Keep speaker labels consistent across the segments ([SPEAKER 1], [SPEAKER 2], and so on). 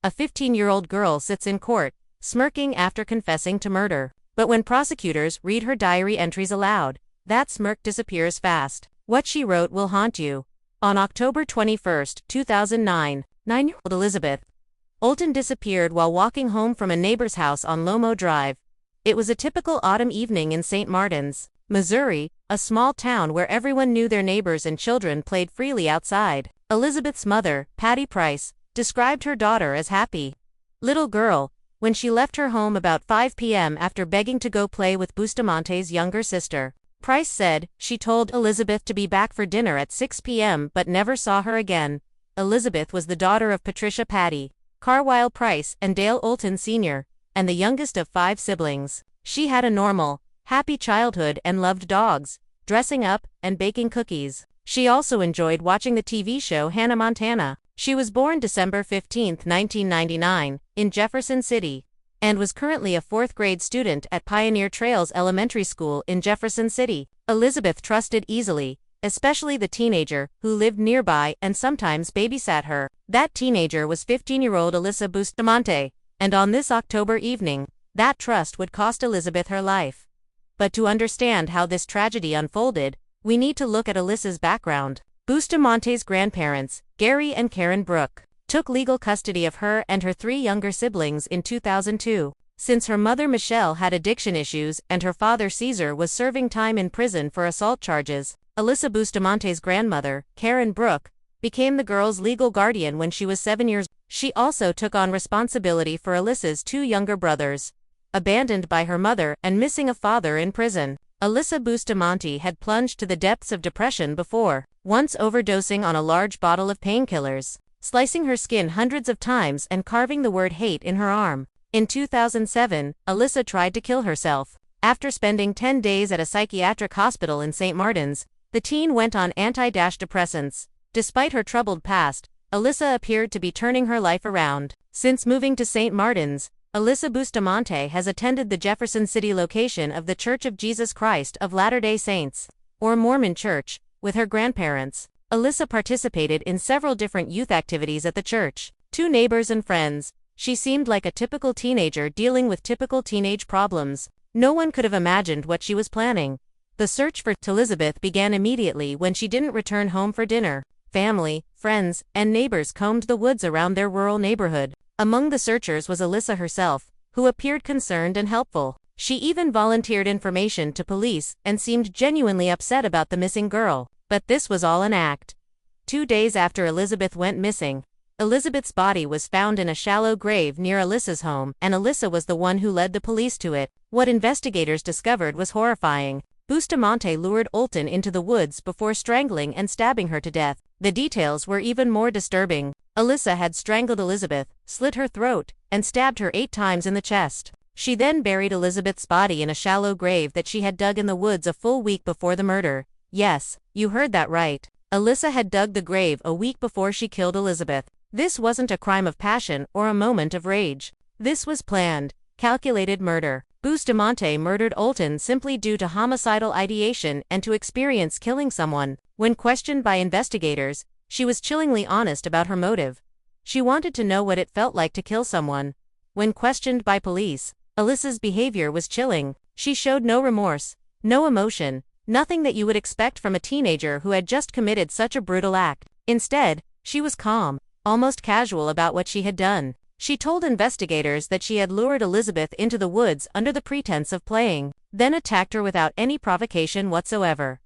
[SPEAKER 1] A 15-year-old girl sits in court, smirking after confessing to murder. But when prosecutors read her diary entries aloud, that smirk disappears fast. What she wrote will haunt you. On October 21, 2009, 9-year-old Elizabeth Olten disappeared while walking home from a neighbor's house on Lomo Drive. It was a typical autumn evening in St. Martin's, Missouri, a small town where everyone knew their neighbors and children played freely outside. Elizabeth's mother, Patty Price, described her daughter as happy little girl when she left her home about 5 p.m. after begging to go play with Bustamante's younger sister. Price said she told Elizabeth to be back for dinner at 6 p.m. but never saw her again. Elizabeth was the daughter of Patricia Patty Carwile Price and Dale Olten Sr., and the youngest of 5 siblings. She had a normal, happy childhood and loved dogs, dressing up, and baking cookies. She also enjoyed watching the TV show Hannah Montana. She was born December 15, 1999, in Jefferson City, and was currently a 4th-grade student at Pioneer Trails Elementary School in Jefferson City. Elizabeth trusted easily, especially the teenager who lived nearby and sometimes babysat her. That teenager was 15-year-old Alyssa Bustamante, and on this October evening, that trust would cost Elizabeth her life. But to understand how this tragedy unfolded, we need to look at Alyssa's background. Bustamante's grandparents, Gary and Karen Brooke, took legal custody of her and her 3 younger siblings in 2002. Since her mother Michelle had addiction issues and her father Caesar was serving time in prison for assault charges, Alyssa Bustamante's grandmother, Karen Brooke, became the girl's legal guardian when she was 7 years old. She also took on responsibility for Alyssa's 2 younger brothers, abandoned by her mother and missing a father in prison. Alyssa Bustamante had plunged to the depths of depression before, once overdosing on a large bottle of painkillers, slicing her skin hundreds of times and carving the word hate in her arm. In 2007, Alyssa tried to kill herself. After spending 10 days at a psychiatric hospital in St. Martin's, the teen went on antidepressants. Despite her troubled past, Alyssa appeared to be turning her life around. Since moving to St. Martin's, Alyssa Bustamante has attended the Jefferson City location of the Church of Jesus Christ of Latter-day Saints, or Mormon Church, with her grandparents. Alyssa participated in several different youth activities at the church. To neighbors and friends, she seemed like a typical teenager dealing with typical teenage problems. No one could have imagined what she was planning. The search for Elizabeth began immediately when she didn't return home for dinner. Family, friends, and neighbors combed the woods around their rural neighborhood. Among the searchers was Alyssa herself, who appeared concerned and helpful. She even volunteered information to police and seemed genuinely upset about the missing girl. But this was all an act. 2 days after Elizabeth went missing, Elizabeth's body was found in a shallow grave near Alyssa's home, and Alyssa was the one who led the police to it. What investigators discovered was horrifying. Bustamante lured Olten into the woods before strangling and stabbing her to death. The details were even more disturbing. Alyssa had strangled Elizabeth, slit her throat, and stabbed her 8 times in the chest. She then buried Elizabeth's body in a shallow grave that she had dug in the woods a full week before the murder. Yes, you heard that right. Alyssa had dug the grave a week before she killed Elizabeth. This wasn't a crime of passion or a moment of rage. This was planned, calculated murder. Bustamante murdered Olten simply due to homicidal ideation and to experience killing someone. When questioned by investigators, she was chillingly honest about her motive. She wanted to know what it felt like to kill someone. When questioned by police, Alyssa's behavior was chilling. She showed no remorse, no emotion, nothing that you would expect from a teenager who had just committed such a brutal act. Instead, she was calm, almost casual about what she had done. She told investigators that she had lured Elizabeth into the woods under the pretense of playing, then attacked her without any provocation whatsoever.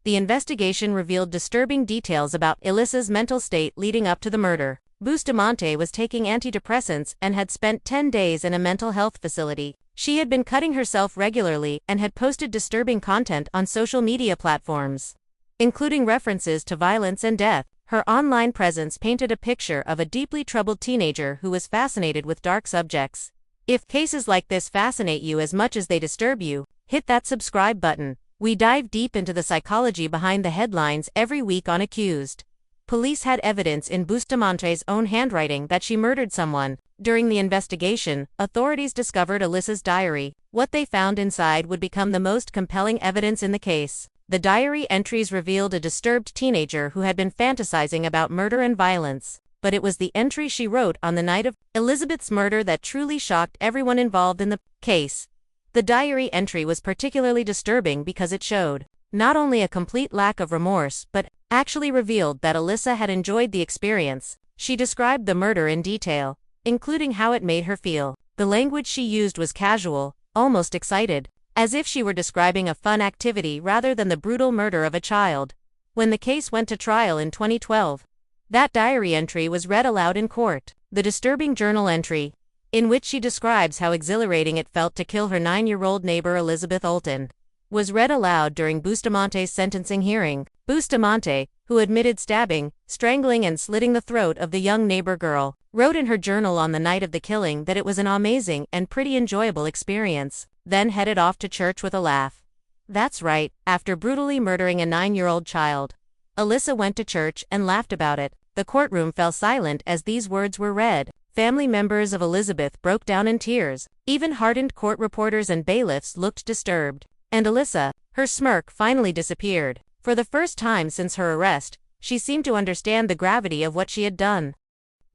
[SPEAKER 1] The investigation revealed disturbing details about Alyssa's mental state leading up to the murder. Bustamante was taking antidepressants and had spent 10 days in a mental health facility. She had been cutting herself regularly and had posted disturbing content on social media platforms, including references to violence and death. Her online presence painted a picture of a deeply troubled teenager who was fascinated with dark subjects. If cases like this fascinate you as much as they disturb you, hit that subscribe button. We dive deep into the psychology behind the headlines every week on Accused. Police had evidence in Bustamante's own handwriting that she murdered someone. During the investigation, authorities discovered Alyssa's diary. What they found inside would become the most compelling evidence in the case. The diary entries revealed a disturbed teenager who had been fantasizing about murder and violence. but it was the entry she wrote on the night of Elizabeth's murder that truly shocked everyone involved in the case. The diary entry was particularly disturbing because it showed not only a complete lack of remorse but actually revealed that Alyssa had enjoyed the experience. She described the murder in detail, including how it made her feel. The language she used was casual, almost excited, as if she were describing a fun activity rather than the brutal murder of a child. When the case went to trial in 2012, that diary entry was read aloud in court. The disturbing journal entry, in which she describes how exhilarating it felt to kill her 9-year-old neighbor Elizabeth Olten, was read aloud during Bustamante's sentencing hearing. Bustamante, who admitted stabbing, strangling and slitting the throat of the young neighbor girl, wrote in her journal on the night of the killing that it was an amazing and pretty enjoyable experience, then headed off to church with a laugh. That's right, after brutally murdering a 9-year-old child, Alyssa went to church and laughed about it. The courtroom fell silent as these words were read. Family members of Elizabeth broke down in tears. Even hardened court reporters and bailiffs looked disturbed. And Alyssa, her smirk finally disappeared. For the first time since her arrest, she seemed to understand the gravity of what she had done.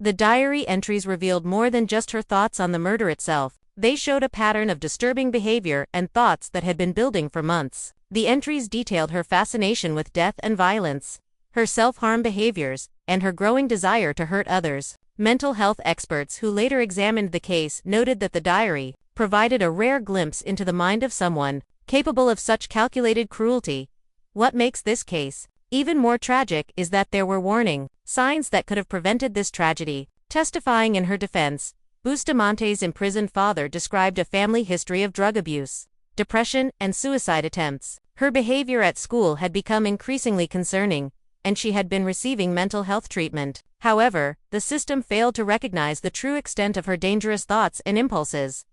[SPEAKER 1] The diary entries revealed more than just her thoughts on the murder itself. They showed a pattern of disturbing behavior and thoughts that had been building for months. The entries detailed her fascination with death and violence, her self-harm behaviors, and her growing desire to hurt others. Mental health experts who later examined the case noted that the diary provided a rare glimpse into the mind of someone capable of such calculated cruelty. What makes this case even more tragic is that there were warning signs that could have prevented this tragedy. Testifying in her defense, Bustamante's imprisoned father described a family history of drug abuse, depression, and suicide attempts. Her behavior at school had become increasingly concerning, and she had been receiving mental health treatment. However, the system failed to recognize the true extent of her dangerous thoughts and impulses.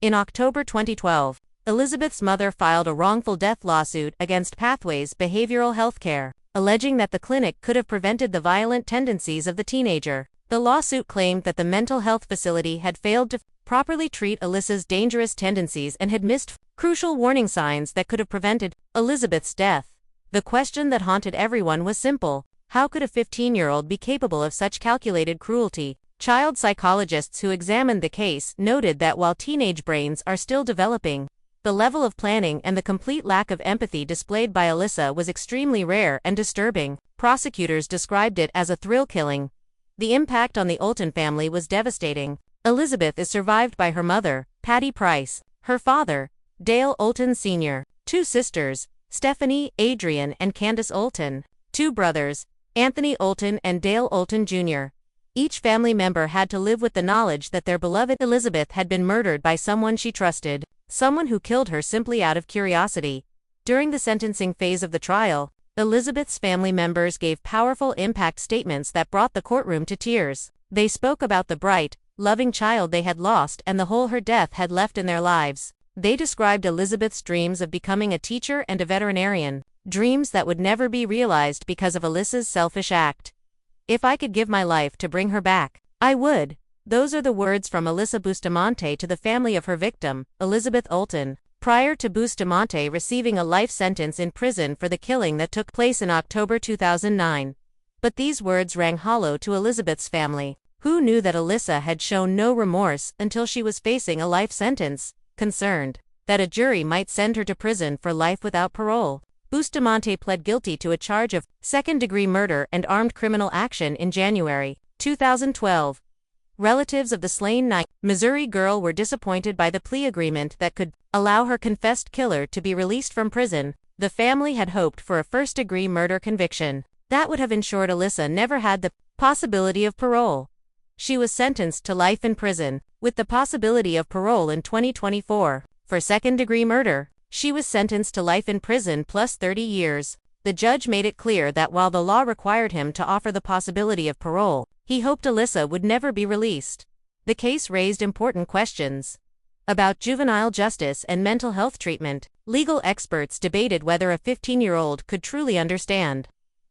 [SPEAKER 1] In October 2012, Elizabeth's mother filed a wrongful death lawsuit against Pathways Behavioral Healthcare, alleging that the clinic could have prevented the violent tendencies of the teenager. The lawsuit claimed that the mental health facility had failed to properly treat Alyssa's dangerous tendencies and had missed crucial warning signs that could have prevented Elizabeth's death. The question that haunted everyone was simple: how could a 15-year-old be capable of such calculated cruelty? Child psychologists who examined the case noted that while teenage brains are still developing, the level of planning and the complete lack of empathy displayed by Alyssa was extremely rare and disturbing. Prosecutors described it as a thrill killing. The impact on the Olten family was devastating. Elizabeth is survived by her mother, Patty Price, her father, Dale Olten Sr., 2 sisters, Stephanie, Adrian, and Candace Olten, 2 brothers, Anthony Olten and Dale Olten Jr. Each family member had to live with the knowledge that their beloved Elizabeth had been murdered by someone she trusted, someone who killed her simply out of curiosity. During the sentencing phase of the trial, Elizabeth's family members gave powerful impact statements that brought the courtroom to tears. They spoke about the bright, loving child they had lost and the hole her death had left in their lives. They described Elizabeth's dreams of becoming a teacher and a veterinarian, dreams that would never be realized because of Alyssa's selfish act. "If I could give my life to bring her back, I would." Those are the words from Alyssa Bustamante to the family of her victim, Elizabeth Olten, prior to Bustamante receiving a life sentence in prison for the killing that took place in October 2009. But these words rang hollow to Elizabeth's family, who knew that Alyssa had shown no remorse until she was facing a life sentence. Concerned that a jury might send her to prison for life without parole, Bustamante pled guilty to a charge of second-degree murder and armed criminal action in January 2012. Relatives of the slain Missouri girl were disappointed by the plea agreement that could allow her confessed killer to be released from prison. The family had hoped for a first-degree murder conviction that would have ensured Alyssa never had the possibility of parole. She was sentenced to life in prison, with the possibility of parole in 2024. For second-degree murder, she was sentenced to life in prison plus 30 years. The judge made it clear that while the law required him to offer the possibility of parole, he hoped Alyssa would never be released. The case raised important questions about juvenile justice and mental health treatment. Legal experts debated whether a 15-year-old could truly understand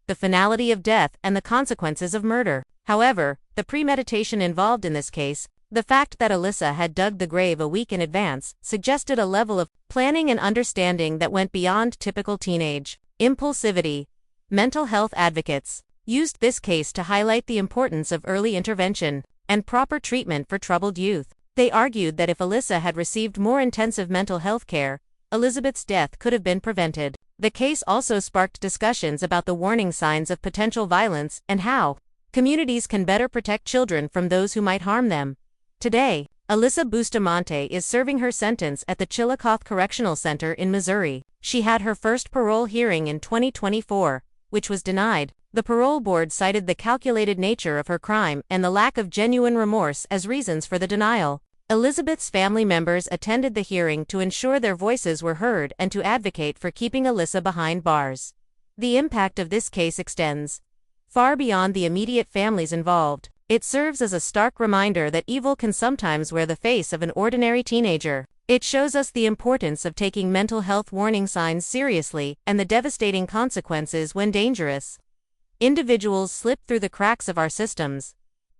[SPEAKER 1] the finality of death and the consequences of murder. However, the premeditation involved in this case, the fact that Alyssa had dug the grave a week in advance, suggested a level of planning and understanding that went beyond typical teenage impulsivity. Mental health advocates used this case to highlight the importance of early intervention and proper treatment for troubled youth. They argued that if Alyssa had received more intensive mental health care, Elizabeth's death could have been prevented. The case also sparked discussions about the warning signs of potential violence and how communities can better protect children from those who might harm them. Today, Alyssa Bustamante is serving her sentence at the Chillicothe Correctional Center in Missouri. She had her first parole hearing in 2024, which was denied. The parole board cited the calculated nature of her crime and the lack of genuine remorse as reasons for the denial. Elizabeth's family members attended the hearing to ensure their voices were heard and to advocate for keeping Alyssa behind bars. The impact of this case extends far beyond the immediate families involved. It serves as a stark reminder that evil can sometimes wear the face of an ordinary teenager. It shows us the importance of taking mental health warning signs seriously and the devastating consequences when dangerous individuals slip through the cracks of our systems.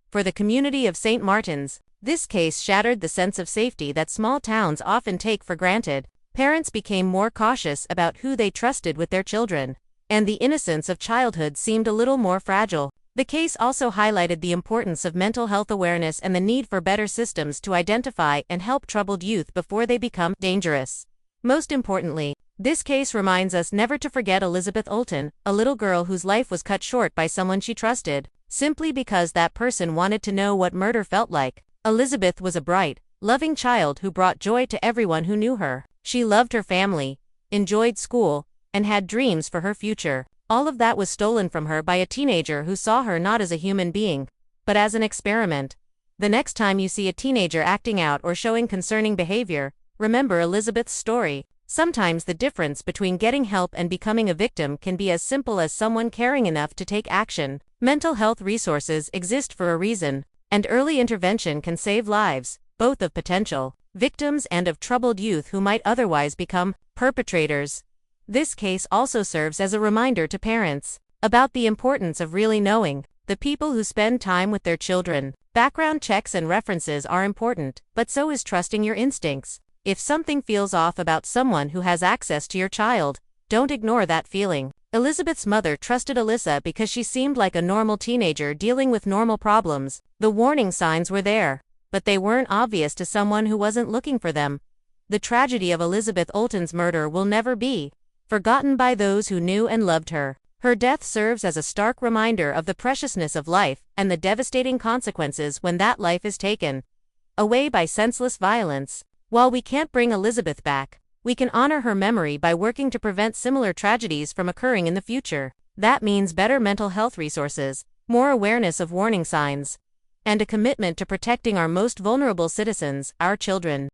[SPEAKER 1] For the community of St. Martin's, this case shattered the sense of safety that small towns often take for granted. Parents became more cautious about who they trusted with their children, and the innocence of childhood seemed a little more fragile. The case also highlighted the importance of mental health awareness and the need for better systems to identify and help troubled youth before they become dangerous. Most importantly, this case reminds us never to forget Elizabeth Olten, a little girl whose life was cut short by someone she trusted, simply because that person wanted to know what murder felt like. Elizabeth was a bright, loving child who brought joy to everyone who knew her. She loved her family, enjoyed school, and had dreams for her future. All of that was stolen from her by a teenager who saw her not as a human being, but as an experiment. The next time you see a teenager acting out or showing concerning behavior, remember Elizabeth's story. Sometimes the difference between getting help and becoming a victim can be as simple as someone caring enough to take action. Mental health resources exist for a reason, and early intervention can save lives, both of potential victims and of troubled youth who might otherwise become perpetrators. This case also serves as a reminder to parents about the importance of really knowing the people who spend time with their children. Background checks and references are important, but so is trusting your instincts. If something feels off about someone who has access to your child, don't ignore that feeling. Elizabeth's mother trusted Alyssa because she seemed like a normal teenager dealing with normal problems. The warning signs were there, but they weren't obvious to someone who wasn't looking for them. The tragedy of Elizabeth Olten's murder will never be forgotten by those who knew and loved her. Her death serves as a stark reminder of the preciousness of life and the devastating consequences when that life is taken away by senseless violence. While we can't bring Elizabeth back, we can honor her memory by working to prevent similar tragedies from occurring in the future. That means better mental health resources, more awareness of warning signs, and a commitment to protecting our most vulnerable citizens, our children.